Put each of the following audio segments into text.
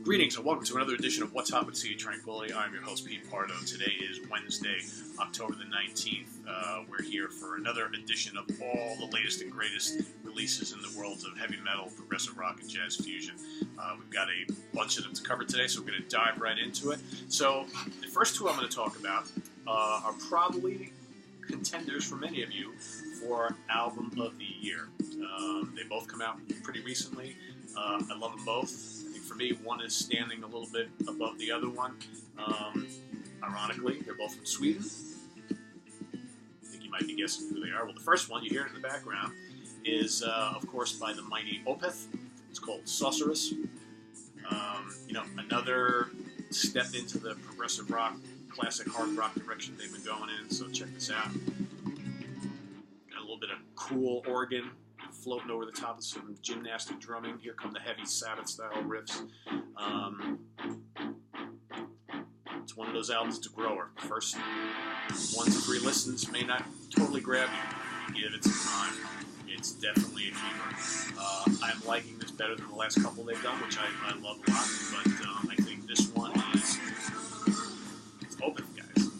Greetings and welcome to another edition of What's Hot with City Tranquility. I'm your host, Pete Pardo. Today is Wednesday, October the 19th. We're here for another edition of all the latest and greatest releases in the worlds of heavy metal, progressive rock, and jazz fusion. We've got a bunch of them to cover today, so we're going to dive right into it. So the first two I'm going to talk about are probably contenders for many of you for Album of the Year. They both come out pretty recently. I love them both. For me, one is standing a little bit above the other one. Ironically, they're both from Sweden. I think you might be guessing who they are. Well, the first one, you hear it in the background, is, of course, by the mighty Opeth. It's called Sorceress. Another step into the progressive rock, classic hard rock direction they've been going in, so check this out. Got a little bit of cool organ floating over the top of some gymnastic drumming. Here come the heavy Sabbath-style riffs. It's one of those albums to grower. First 1 to 3 listens may not totally grab you. Give it some time. It's definitely a keeper. I'm liking this better than the last couple they've done, which I love a lot, but I think this one is open, guys.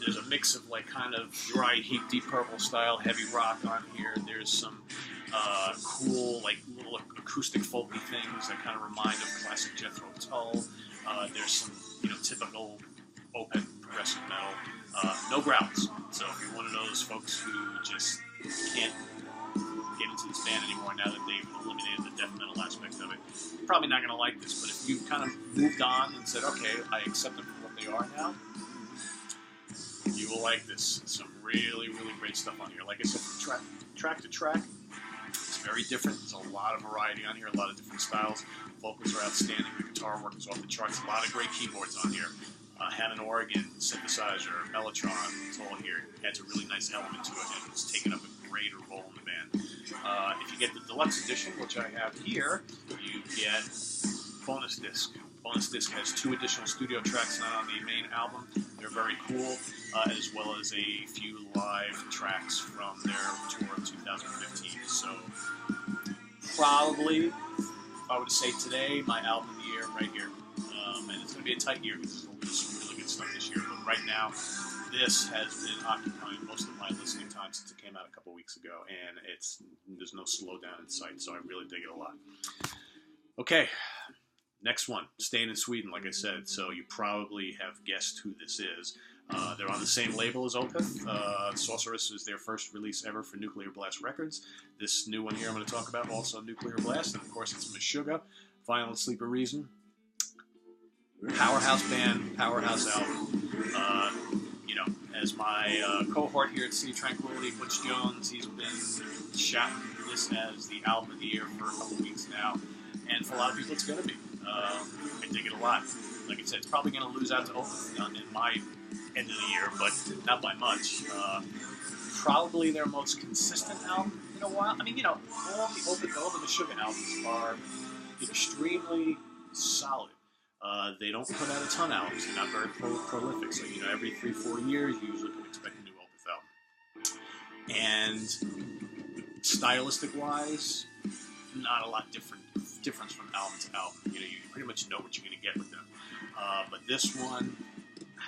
There's a mix of like kind of Uriah Heep, Deep Purple style heavy rock on here. There's some cool like little acoustic folky things that kind of remind of classic Jethro Tull. There's some typical Opeth progressive metal. No growls. So if you're one of those folks who just can't get into this band anymore now that they've eliminated the death metal aspect of it, you're probably not going to like this. But if you've kind of moved on and said, okay, I accept them for what they are now, you will like this. Some really, really great stuff on here. Like I said, from track to track, it's very different. There's a lot of variety on here, a lot of different styles. Vocals are outstanding. The guitar work is off the charts. A lot of great keyboards on here. Hammond organ, synthesizer, Mellotron, it's all here. It adds a really nice element to it, and it's taken up a greater role in the band. If you get the deluxe edition, which I have here, you get bonus disc. Bonus disc has 2 additional studio tracks not on the main album. They're very cool, as well as a few live tracks from their tour of 2015. So, probably, if I were to say today, my album of the year right here. And it's going to be a tight year because there's some really good stuff this year. But right now, this has been occupying most of my listening time since it came out a couple weeks ago. And there's no slowdown in sight, so I really dig it a lot. Okay. Next one, staying in Sweden, like I said, so you probably have guessed who this is. They're on the same label as Opeth. Sorceress is their first release ever for Nuclear Blast Records. This new one here I'm going to talk about, also Nuclear Blast, and of course it's Meshuggah, Violent Sleeper Reason. Powerhouse band, powerhouse album. As my cohort here at City Tranquility, Butch Jones, he's been shouting this as the album of the year for a couple weeks now, and for a lot of people it's going to be. I dig it a lot. Like I said, it's probably going to lose out to Opeth in my end of the year, but not by much. Probably their most consistent album in a while. I mean, all the Meshuggah albums are extremely solid. They don't put out a ton of albums. They're not very prolific. So, every 3-4 years, you usually can expect a new Opeth album. And stylistic-wise, not a lot difference from album to album. You pretty much know what you're going to get with them. But this one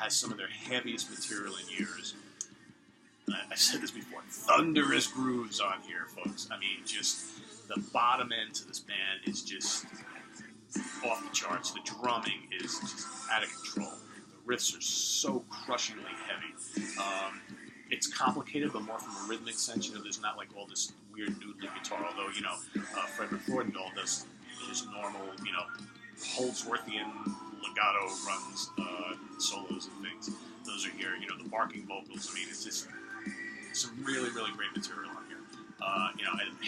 has some of their heaviest material in years. I've said this before. Thunderous grooves on here, folks. I mean, just the bottom end to this band is just off the charts. The drumming is just out of control. The riffs are so crushingly heavy. It's complicated, but more from a rhythmic sense. There's not like all this weird noodly guitar, although, Frederick Thorndahl does his normal, Holdsworthian legato runs, solos and things. Those are here, the barking vocals. I mean, it's just some really, really great material on here.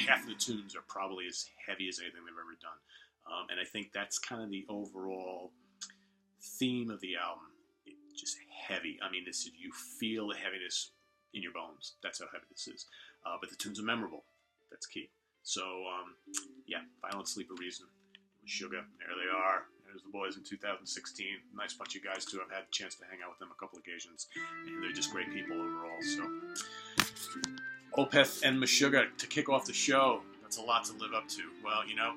Half of the tunes are probably as heavy as anything they've ever done. And I think that's kind of the overall theme of the album. It's just heavy. I mean, you feel the heaviness in your bones. That's how heavy this is. But the tunes are memorable. That's key. So, Violent Sleeper Reason, Meshuggah, there they are. There's the boys in 2016. Nice bunch of guys, too. I've had a chance to hang out with them a couple occasions. And they're just great people overall. So, Opeth and Meshuggah to kick off the show. It's a lot to live up to. Well, you know,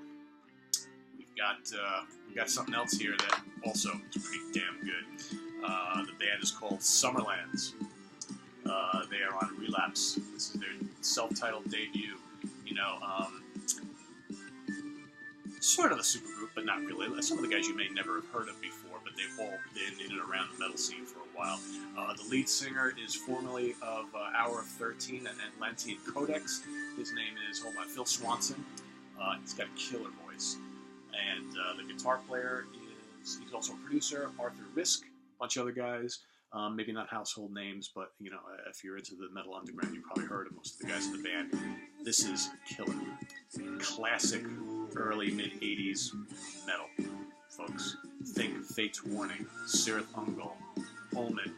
we've got something else here that also is pretty damn good. The band is called Summerlands. They are on Relapse. This is their self-titled debut. You know, sort of a supergroup, but not really. Some of the guys you may never have heard of before, but they've all been in and around the metal scene for a while. The lead singer is formerly of Hour of 13 and Atlantean Codex. His name is, Phil Swanson. He's got a killer voice. And the guitar player he's also a producer, Arthur Risk, a bunch of other guys. Maybe not household names, but, you know, if you're into the metal underground, you've probably heard of most of the guys in the band. This is killer. Classic early, mid-'80s metal, folks. Think Fate's Warning, Cirith Ungol, Omen,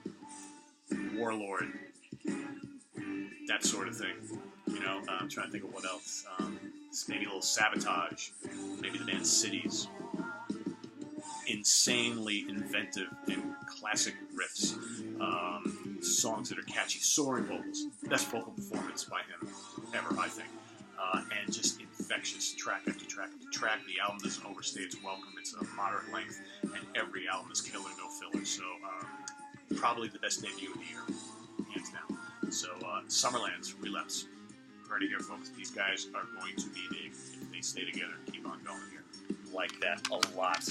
Warlord, that sort of thing. You know, I'm trying to think of what else. Maybe a little Sabotage, maybe the band Cities. Insanely inventive and classic riffs. Songs that are catchy, soaring vocals. Best vocal performance by him ever, I think. And just infectious, track after track after track. The album doesn't overstay its welcome. It's a moderate length, and every album is killer, no filler. So, probably the best debut of the year, hands down. So, Summerlands, Relapse. Heard it here, folks. These guys are going to be big if they stay together and keep on going here. Like that a lot.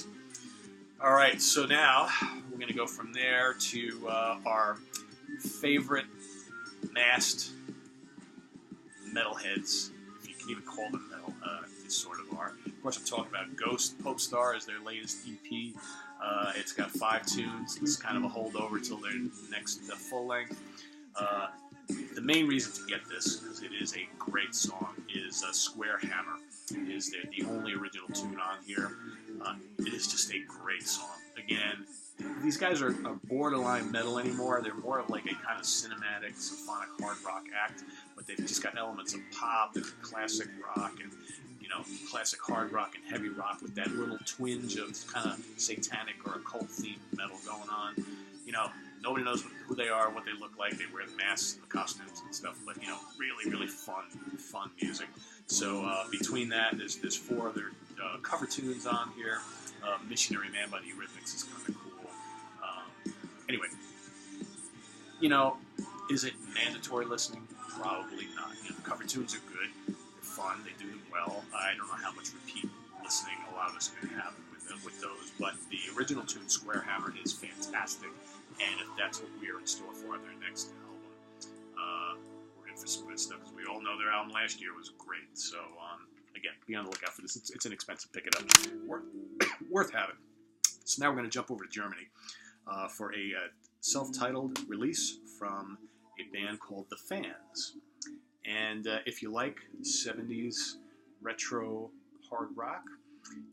All right, so now we're going to go from there to our favorite masked metalheads, if you can even call them metal. They sort of are. Of course, I'm talking about Ghost. Pope Star is their latest EP. It's got 5 tunes. It's kind of a holdover till their next full length. The main reason to get this, because it is a great song, is Square Hammer. Is the only original tune on here. It is just a great song. Again, these guys are borderline metal anymore. They're more of like a kind of cinematic, symphonic hard rock act, but they've just got elements of pop and classic rock and, you know, classic hard rock and heavy rock with that little twinge of kind of satanic or occult themed metal going on. You know, nobody knows who they are, what they look like. They wear the masks and the costumes and stuff, but, you know, really, really fun music. So between that, there's 4 other cover tunes on here. Missionary Man by the Eurythmics is kind of cool. Anyway, you know, is it mandatory listening? Probably not. You know, the cover tunes are good. They're fun. They do them well. I don't know how much repeat listening a lot of us are going to have with those, but the original tune, Square Hammer, is fantastic. And if that's what we are in store for their next album, we're in for some good stuff, because we all know their album last year was great. So, again, be on the lookout for this. It's inexpensive. Pick it up. Worth having. So now we're going to jump over to Germany for a self-titled release from a band called the Phans. And if you like 70s retro hard rock,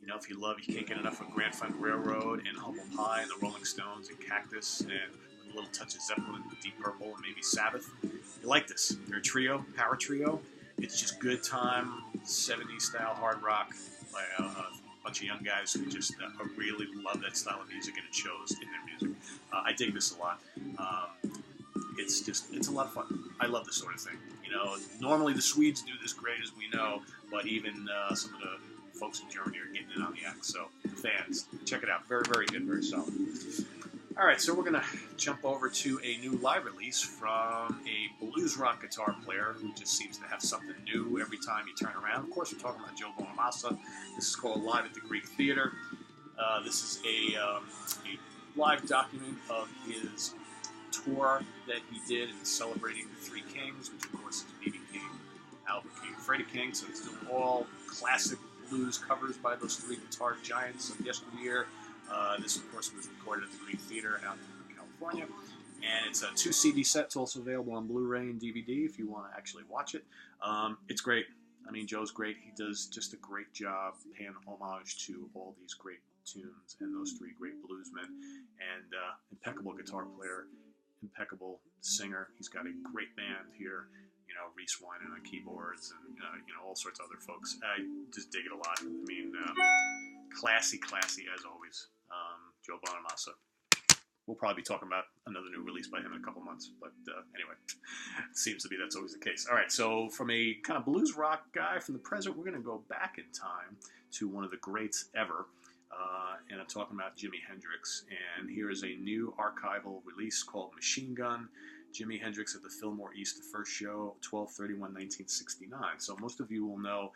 you know, if you can't get enough of Grand Funk Railroad and Humble Pie and the Rolling Stones and Cactus and with a little touch of Zeppelin, Deep Purple, and maybe Sabbath, you like this. They're a trio, power trio. It's just good time, 70s style hard rock by a bunch of young guys who just really love that style of music, and it shows in their music. I dig this a lot. It's a lot of fun. I love this sort of thing. You know, normally the Swedes do this great, as we know, but even some of the folks in Germany are getting in on the act. So, Phans, check it out. Very, very good. Very solid. All right, so we're going to jump over to a new live release from a blues rock guitar player who just seems to have something new every time you turn around. Of course, we're talking about Joe Bonamassa. This is called Live at the Greek Theater. This is a live document of his tour that he did in celebrating the Three Kings, which, of course, is B.B. King, Albert King, Freddie King. So it's doing all classic blues covers by those 3 guitar giants of yesteryear. This, of course, was recorded at the Greek Theater out in California. And it's a 2 CD set. It's also available on Blu-ray and DVD if you want to actually watch it. It's great. I mean, Joe's great. He does just a great job paying homage to all these great tunes and those 3 great bluesmen. And impeccable guitar player, impeccable singer. He's got a great band here. You know, Reese Winan on keyboards and, you know, all sorts of other folks. I just dig it a lot. I mean, classy as always. Joe Bonamassa. we'll probably be talking about another new release by him in a couple months. But anyway, it seems to be that's always the case. All right, so from a kind of blues rock guy from the present, we're going to go back in time to one of the greats ever. And I'm talking about Jimi Hendrix. And here is a new archival release called Machine Gun. Jimi Hendrix at the Fillmore East, the first show, 12/31/1969. So most of you will know,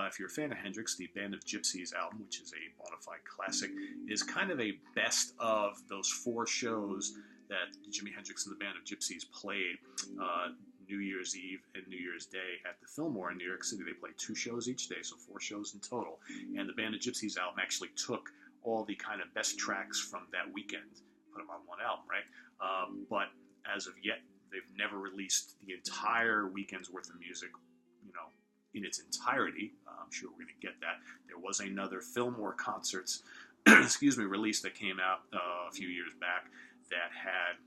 if you're a fan of Hendrix, the Band of Gypsies album, which is a bona fide classic, is kind of a best of those 4 shows that Jimi Hendrix and the Band of Gypsies played New Year's Eve and New Year's Day at the Fillmore in New York City. They played 2 shows each day, so 4 shows in total. And the Band of Gypsies album actually took all the kind of best tracks from that weekend, put them on one album, right? But as of yet, they've never released the entire weekend's worth of music, in its entirety. I'm sure we're going to get that. There was another Fillmore Concerts, release that came out a few years back that had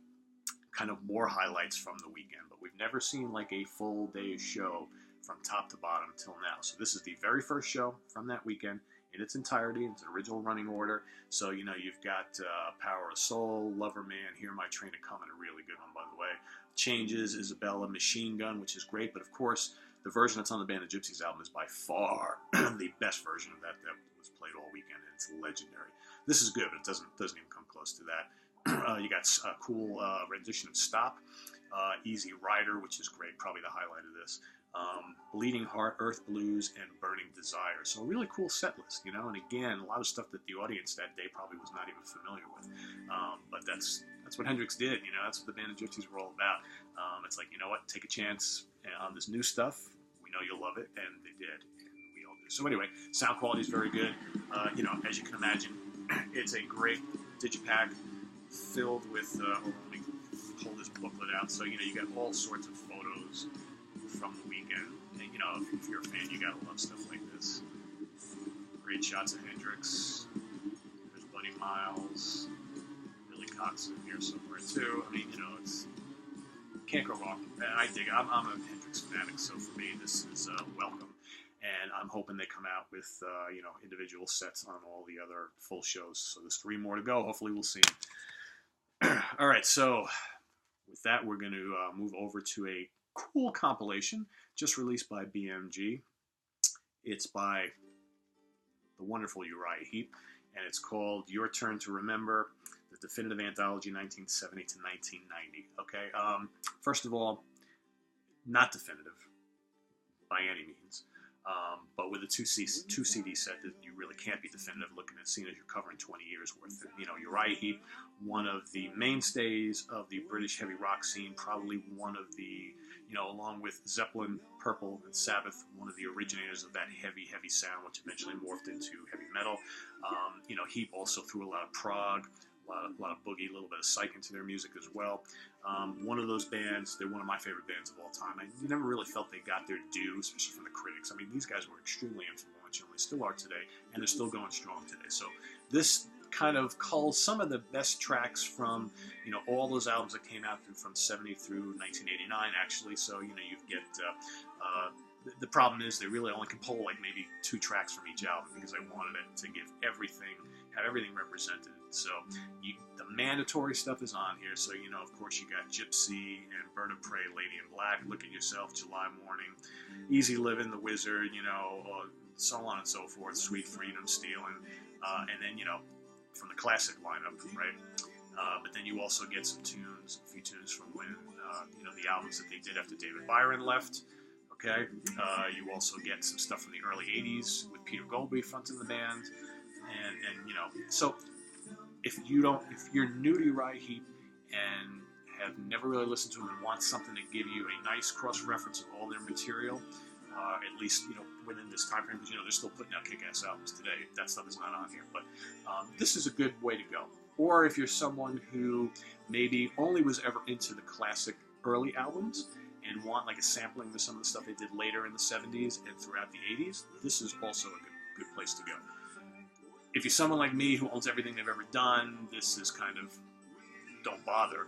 kind of more highlights from the weekend, but we've never seen like a full day show from top to bottom till now. So this is the very first show from that weekend in its entirety. It's an original running order. So, you've got Power of Soul, Lover Man, Hear My Train a Comin', a really good one, by the way. Changes, Isabella, Machine Gun, which is great. But, of course, the version that's on the Band of Gypsies album is by far the best version of that was played all weekend, and it's legendary. This is good, but it doesn't even come close to that. You got a cool rendition of Stop, Easy Rider, which is great, probably the highlight of this. Bleeding Heart, Earth Blues, and Burning Desire. So a really cool set list, and again, a lot of stuff that the audience that day probably was not even familiar with. But that's what Hendrix did, that's what the Band of Gypsies were all about. It's like, you know what, take a chance on this new stuff. We know you'll love it, and they did, and we all do. So anyway, sound quality is very good. As you can imagine, it's a great digipack filled with, let me pull this booklet out. So, you got all sorts of photos from the weekend. And, if you're a fan, you gotta love stuff like this. Great shots of Hendrix. There's Buddy Miles. Billy Cox in here somewhere too. I mean, it's can't go wrong. And I dig it. I'm a Hendrix fanatic, so for me, this is welcome. And I'm hoping they come out with individual sets on all the other full shows. So there's 3 more to go. Hopefully, we'll see them. All right, so with that, we're going to move over to a cool compilation just released by BMG. It's by the wonderful Uriah Heep, and it's called Your Turn to Remember, the Definitive Anthology 1970 to 1990. Okay, first of all, not definitive by any means, but with a 2 CD set, that you really can't be definitive looking at, seeing as you're covering 20 years worth. Uriah Heep, one of the mainstays of the British heavy rock scene, probably one of the, along with Zeppelin, Purple, and Sabbath, one of the originators of that heavy sound, which eventually morphed into heavy metal. Heep also threw a lot of prog, a lot of boogie, a little bit of psych into their music as well. One of those bands, they're one of my favorite bands of all time. I never really felt they got their due, especially from the critics. I mean, these guys were extremely influential. They still are today, and they're still going strong today. So this kind of culls some of the best tracks from, all those albums that came out from 70 through 1989, actually. So, you get, the problem is they really only can pull like maybe 2 tracks from each album because they wanted it to have everything represented. So the mandatory stuff is on here. So, of course, you got Gypsy and Bird of Prey, Lady in Black, Look at Yourself, July Morning, Easy Living, The Wizard, so on and so forth, Sweet Freedom, Stealing, and then, from the classic lineup, right? But then you also get a few tunes from when, the albums that they did after David Byron left. Okay, you also get some stuff from the early '80s with Peter Golby fronting the band, and so if you're new to Uriah Heep and have never really listened to them and want something to give you a nice cross-reference of all their material, at least within this time frame, because they're still putting out kick-ass albums today. That stuff is not on here, but this is a good way to go. Or if you're someone who maybe only was ever into the classic early albums and want like a sampling of some of the stuff they did later in the 70s and throughout the 80s, this is also a good place to go. If you're someone like me who owns everything they've ever done, this is kind of, don't bother.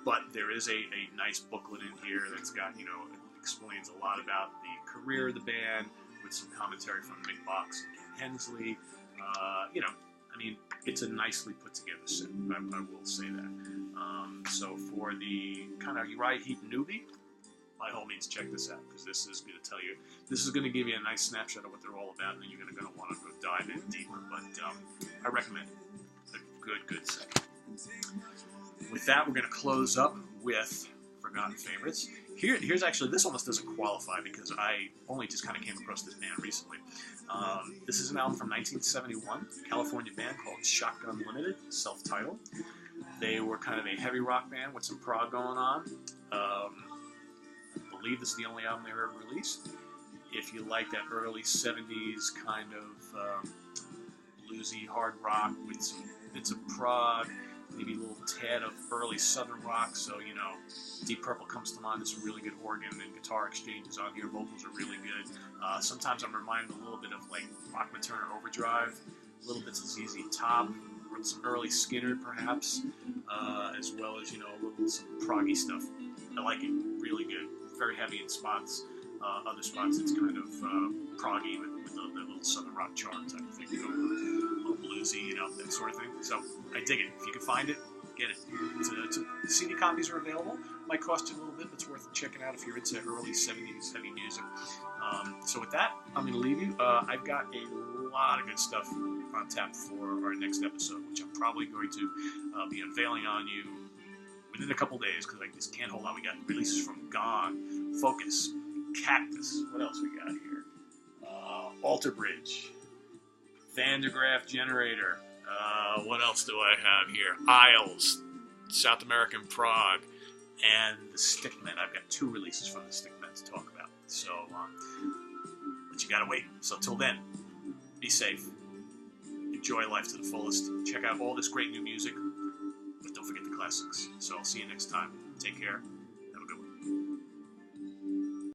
But there is a nice booklet in here that's got, explains a lot about the career of the band with some commentary from Mick Box and Ken Hensley. I mean, it's a nicely put together set. I will say that. So for the kind of Uriah Heep newbie, by all means, check this out, because this is going to tell you, this is going to give you a nice snapshot of what they're all about, and then you're going to want to go dive in deeper. But I recommend it. A good set. With that, we're going to close up with Forgotten Favorites. Here's actually, this almost doesn't qualify because I only just kind of came across this band recently. This is an album from 1971, California band called Shotgun Ltd, self-titled. They were kind of a heavy rock band with some prog going on. I believe this is the only album they ever released. If you like that early 70s kind of bluesy hard rock with some bits of prog, maybe a little tad of early southern rock, so, you know, Deep Purple comes to mind. There's some really good organ and guitar exchanges on here. Vocals are really good. Sometimes I'm reminded a little bit of, like, Rockman Turner Overdrive, little bits of ZZ Top, or some early Skinner, perhaps, as well as, you know, some proggy stuff. I like it. Really good. Very heavy in spots. Other spots it's kind of proggy with a little southern rock charm type of thing, you know, a little bluesy, you know, that sort of thing. So I dig it. If you can find it, get it. The CD copies are available. Might cost you a little bit, but it's worth checking out if you're into early 70s heavy music. So with that, I'm going to leave you. I've got a lot of good stuff on tap for our next episode, which I'm probably going to be unveiling on you within a couple days, because I just can't hold on. We got releases from Gone, Focus, Cactus. What else we got here? Alter Bridge, Vandergraaf Generator. What else do I have here? Isles, South American Prague, and the Stickmen. I've got 2 releases from the Stickmen to talk about. So, but you gotta wait. So till then, be safe. Enjoy life to the fullest. Check out all this great new music, but don't forget the classics. So I'll see you next time. Take care.